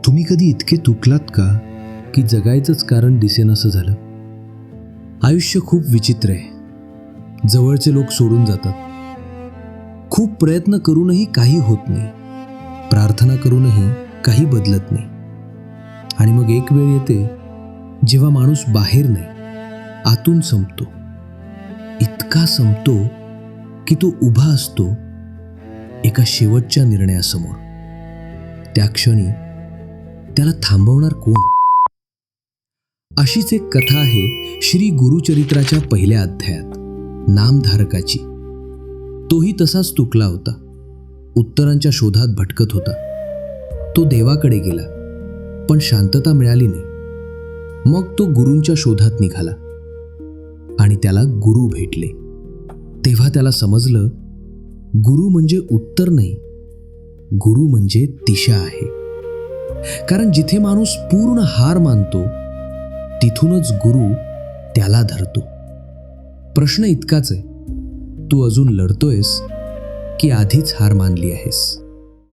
तुम्ही कधी इतके तुटलात का की जगायचंच कारण दिसेनासं झालं? आयुष्य खूप विचित्र आहे. जवळचे लोक सोडून जातात. खूप प्रयत्न करूनही काही होत नाही. प्रार्थना करूनही काही बदलत नाही. आणि मग एक वेळ येते जेव्हा माणूस बाहेर नाही, आतून संपतो. इतका संपतो की तो उभा असतो एका शेवटच्या निर्णयासमोर. त्या क्षणी त्याला थांबवणार कोण? अशीच एक कथा आहे श्री गुरुचरित्राच्या पहिल्या अध्यायात, नामधारकाची. तोही तसाच तुटला होता. उत्तरांच्या शोधात भटकत होता. तो देवाकडे गेला, पण शांतता मिळाली नाही. मग तो गुरूंच्या शोधात निघाला आणि त्याला गुरु भेटले. तेव्हा त्याला समजलं, गुरु म्हणजे उत्तर नाही, गुरु म्हणजे दिशा आहे. कारण जिथे माणूस पूर्ण हार मानतो, तिथूनच गुरु त्याला धरतो. प्रश्न इतकाच आहे, तू अजून लढतोयस की आधीच हार मानली आहेस?